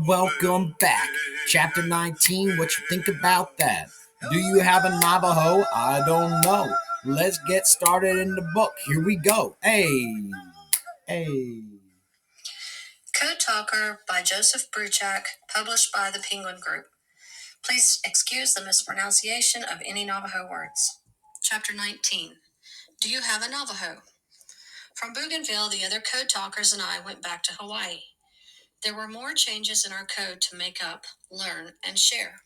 Welcome back. Chapter 19, what you think about that? Do you have a Navajo? I don't know. Let's get started in the book. Here we go. Hey. Code Talker by Joseph Bruchac, published by the Penguin Group. Please excuse the mispronunciation of any Navajo words. Chapter 19. Do you have a Navajo? From Bougainville, the other Code Talkers and I went back to Hawaii. There were more changes in our code to make up, learn, and share.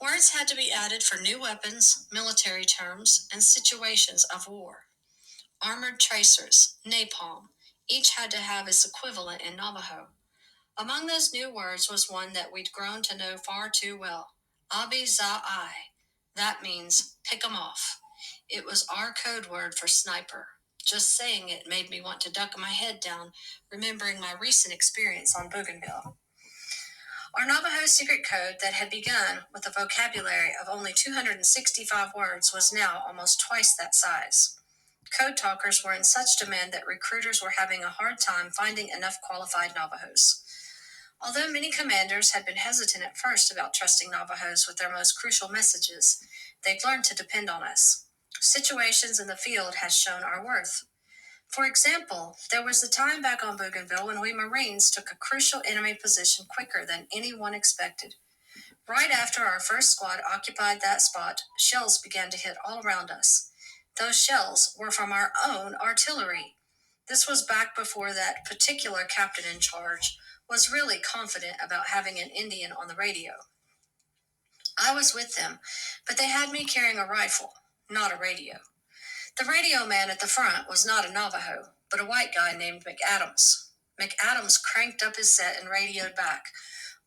Words had to be added for new weapons, military terms, and situations of war. Armored tracers, napalm, each had to have its equivalent in Navajo. Among those new words was one that we'd grown to know far too well, Abi-za-I. That means pick 'em off. It was our code word for sniper. Just saying it made me want to duck my head down, remembering my recent experience on Bougainville. Our Navajo secret code that had begun with a vocabulary of only 265 words was now almost twice that size. Code talkers were in such demand that recruiters were having a hard time finding enough qualified Navajos. Although many commanders had been hesitant at first about trusting Navajos with their most crucial messages, they'd learned to depend on us. Situations in the field had shown our worth. For example, there was a time back on Bougainville when we Marines took a crucial enemy position quicker than anyone expected. Right after our first squad occupied that spot, shells began to hit all around us. Those shells were from our own artillery. This was back before that particular captain in charge was really confident about having an Indian on the radio. I was with them, but they had me carrying a rifle, not a radio. The radio man at the front was not a Navajo, but a white guy named McAdams. McAdams cranked up his set and radioed back,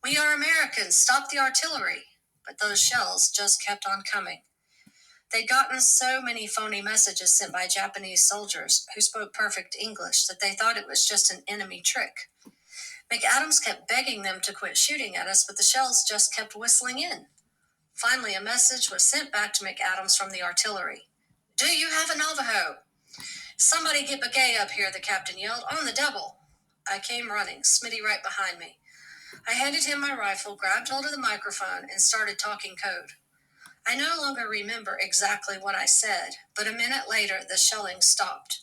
"We are Americans, stop the artillery." But those shells just kept on coming. They'd gotten so many phony messages sent by Japanese soldiers who spoke perfect English that they thought it was just an enemy trick. McAdams kept begging them to quit shooting at us, but the shells just kept whistling in. Finally, a message was sent back to McAdams from the artillery. "Do you have a Navajo?" "Somebody get Begay up here," the captain yelled. "On the double." I came running, Smitty right behind me. I handed him my rifle, grabbed hold of the microphone, and started talking code. I no longer remember exactly what I said, but a minute later the shelling stopped.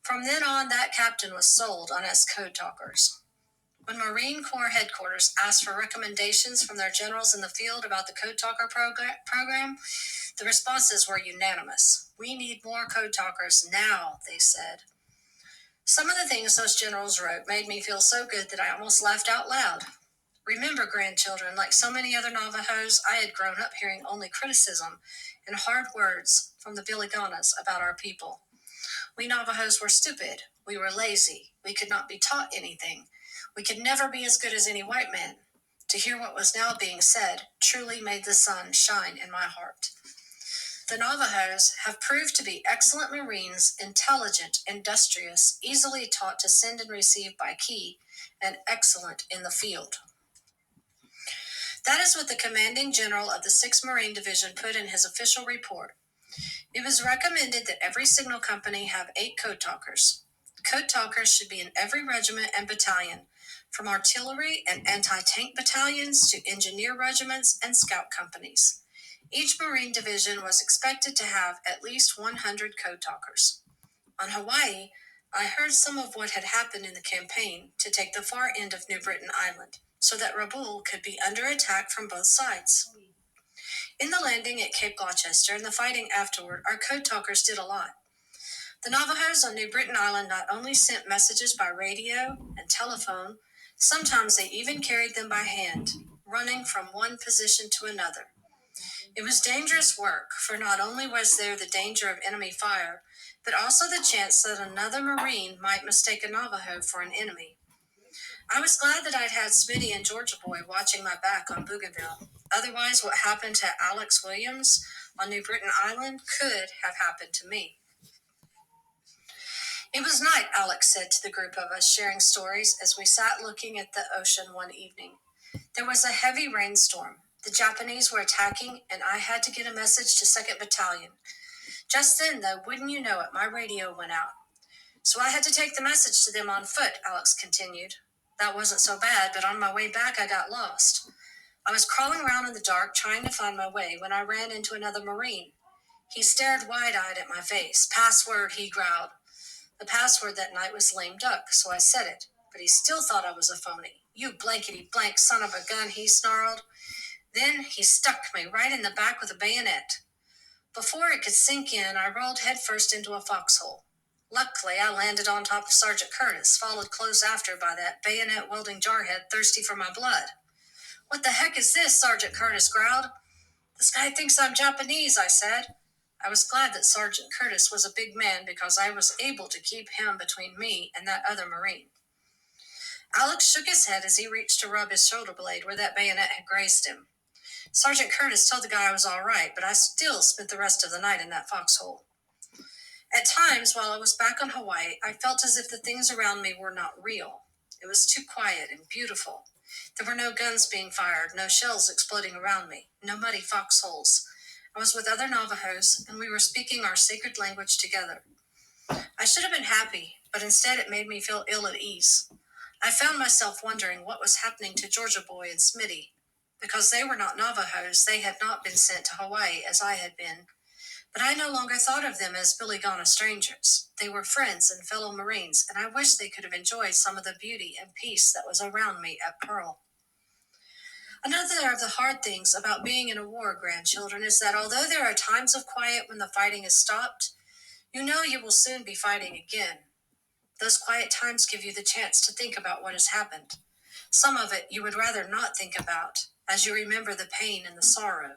From then on, that captain was sold on us code talkers. When Marine Corps headquarters asked for recommendations from their generals in the field about the Code Talker program, the responses were unanimous. "We need more Code Talkers now," they said. Some of the things those generals wrote made me feel so good that I almost laughed out loud. Remember, grandchildren, like so many other Navajos, I had grown up hearing only criticism and hard words from the Biliganas about our people. We Navajos were stupid. We were lazy. We could not be taught anything. We could never be as good as any white man. To hear what was now being said truly made the sun shine in my heart. The Navajos have proved to be excellent Marines, intelligent, industrious, easily taught to send and receive by key, and excellent in the field. That is what the commanding general of the 6th Marine Division put in his official report. It was recommended that every signal company have 8 code talkers. Code talkers should be in every regiment and battalion, from artillery and anti-tank battalions to engineer regiments and scout companies. Each Marine division was expected to have at least 100 code talkers. On Hawaii, I heard some of what had happened in the campaign to take the far end of New Britain Island, so that Rabaul could be under attack from both sides. In the landing at Cape Gloucester and the fighting afterward, our code talkers did a lot. The Navajos on New Britain Island not only sent messages by radio and telephone, sometimes they even carried them by hand, running from one position to another. It was dangerous work, for not only was there the danger of enemy fire, but also the chance that another Marine might mistake a Navajo for an enemy. I was glad that I'd had Smitty and Georgia Boy watching my back on Bougainville. Otherwise, what happened to Alex Williams on New Britain Island could have happened to me. "It was night," Alex said to the group of us, sharing stories as we sat looking at the ocean one evening. There was a heavy rainstorm. The Japanese were attacking, and I had to get a message to 2nd Battalion. Just then, though, wouldn't you know it, my radio went out. So I had to take the message to them on foot, Alex continued. That wasn't so bad, but on my way back I got lost. I was crawling around in the dark trying to find my way when I ran into another Marine. He stared wide-eyed at my face. Password, he growled. The password that night was lame duck, so I said it, but he still thought I was a phony. You blankety blank son of a gun, he snarled. Then he stuck me right in the back with a bayonet. Before it could sink in, I rolled headfirst into a foxhole. Luckily, I landed on top of Sergeant Curtis, followed close after by that bayonet-wielding jarhead thirsty for my blood. What the heck is this? Sergeant Curtis growled. This guy thinks I'm Japanese, I said. I was glad that Sergeant Curtis was a big man because I was able to keep him between me and that other Marine. Alex shook his head as he reached to rub his shoulder blade where that bayonet had grazed him. Sergeant Curtis told the guy I was all right, but I still spent the rest of the night in that foxhole. At times, while I was back on Hawaii, I felt as if the things around me were not real. It was too quiet and beautiful. There were no guns being fired, no shells exploding around me, no muddy foxholes. I was with other Navajos, and we were speaking our sacred language together. I should have been happy, but instead it made me feel ill at ease. I found myself wondering what was happening to Georgia Boy and Smitty. Because they were not Navajos, they had not been sent to Hawaii as I had been. But I no longer thought of them as Billy Ghana strangers. They were friends and fellow Marines, and I wished they could have enjoyed some of the beauty and peace that was around me at Pearl. Another of the hard things about being in a war, grandchildren, is that although there are times of quiet when the fighting is stopped, you know you will soon be fighting again. Those quiet times give you the chance to think about what has happened. Some of it you would rather not think about, as you remember the pain and the sorrow.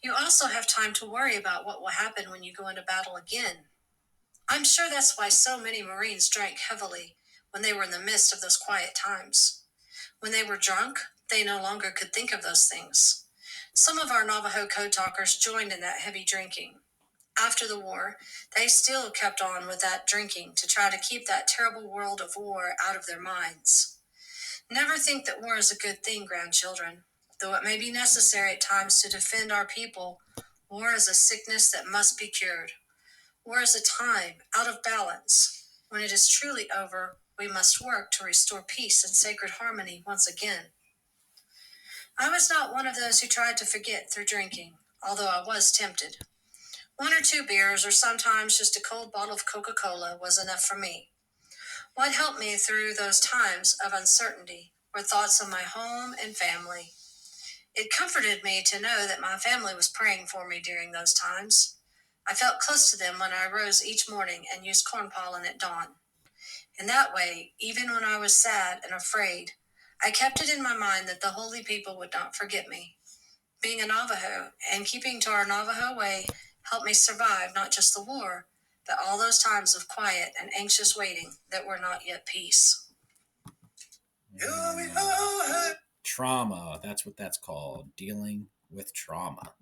You also have time to worry about what will happen when you go into battle again. I'm sure that's why so many Marines drank heavily when they were in the midst of those quiet times. When they were drunk, they no longer could think of those things. Some of our Navajo code talkers joined in that heavy drinking. After the war, they still kept on with that drinking to try to keep that terrible world of war out of their minds. Never think that war is a good thing, grandchildren. Though it may be necessary at times to defend our people, war is a sickness that must be cured. War is a time out of balance. When it is truly over, we must work to restore peace and sacred harmony once again. I was not one of those who tried to forget through drinking, although I was tempted. 1 or 2 beers, or sometimes just a cold bottle of Coca-Cola, was enough for me. What helped me through those times of uncertainty were thoughts of my home and family. It comforted me to know that my family was praying for me during those times. I felt close to them when I rose each morning and used corn pollen at dawn. In that way, even when I was sad and afraid, I kept it in my mind that the holy people would not forget me. Being a Navajo and keeping to our Navajo way helped me survive not just the war, but all those times of quiet and anxious waiting that were not yet peace. Trauma. That's what that's called. Dealing with trauma.